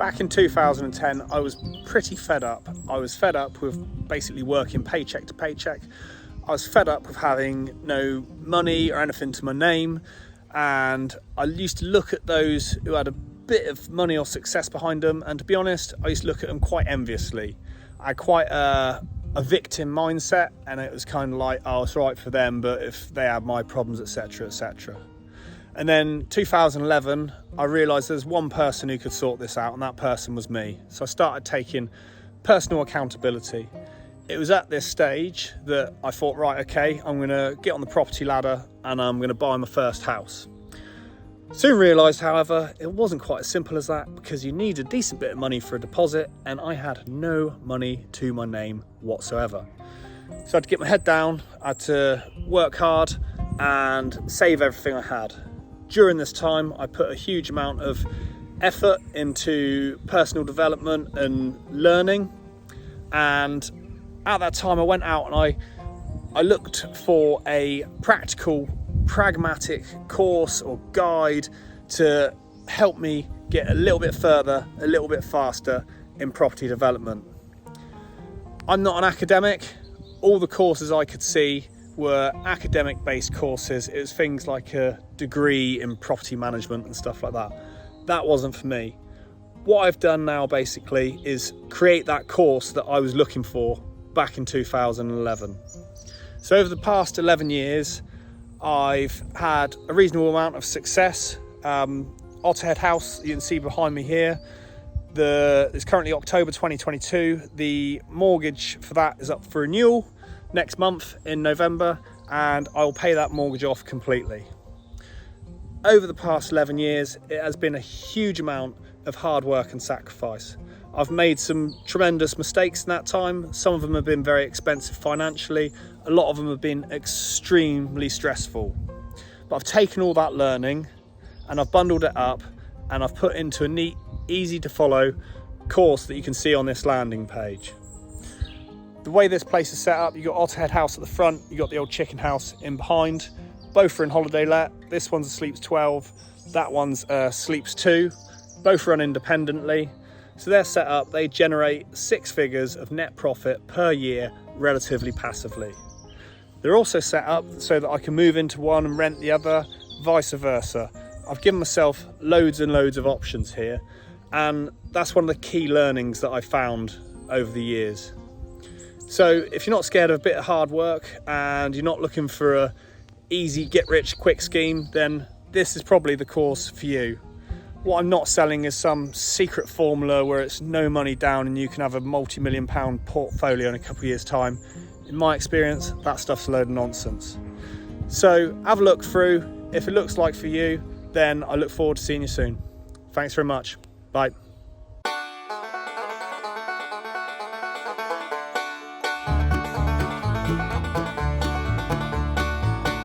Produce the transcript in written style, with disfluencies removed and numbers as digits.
Back in 2010, I was pretty fed up. I was fed up with basically working paycheck to paycheck. I was fed up with having no money or anything to my name. And I used to look at those who had a bit of money or success behind them. And to be honest, I used to look at them quite enviously. I had quite a victim mindset, and it was kind of like, oh, it's right for them, but if they had my problems, etc., etc. And then 2011, I realised there's one person who could sort this out, and that person was me. So I started taking personal accountability. It was at this stage that I thought, right, okay, I'm going to get on the property ladder and I'm going to buy my first house. Soon realised, however, it wasn't quite as simple as that, because you need a decent bit of money for a deposit, and I had no money to my name whatsoever. So I had to get my head down, I had to work hard and save everything I had. During this time, I put a huge amount of effort into personal development and learning. And at that time, I went out and I looked for a pragmatic course or guide to help me get a little bit further, a little bit faster in property development. I'm not an academic. All the courses I could see were academic-based courses. It was things like a degree in property management and stuff like that. That wasn't for me. What I've done now basically is create that course that I was looking for back in 2011. So over the past 11 years, I've had a reasonable amount of success. Otterhead House, you can see behind me here, it's currently October 2022. The mortgage for that is up for renewal next month in November, and I'll pay that mortgage off completely. Over the past 11 years, it has been a huge amount of hard work and sacrifice. I've made some tremendous mistakes in that time. Some of them have been very expensive financially. A lot of them have been extremely stressful. But I've taken all that learning and I've bundled it up and I've put into a neat, easy to follow course that you can see on this landing page. The way this place is set up, you've got Otterhead House at the front, you've got the old chicken house in behind. Both are in holiday let. This one's a Sleeps 12, that one's a Sleeps 2. Both run independently. So they're set up, they generate 6 figures of net profit per year relatively passively. They're also set up so that I can move into one and rent the other, vice versa. I've given myself loads and loads of options here, and that's one of the key learnings that I found over the years. So if you're not scared of a bit of hard work and you're not looking for a easy get rich quick scheme, then this is probably the course for you. What I'm not selling is some secret formula where it's no money down and you can have a multi-million pound portfolio in a couple of years' time. In my experience, that stuff's a load of nonsense. So have a look through. If it looks like for you, then I look forward to seeing you soon. Thanks very much. Bye.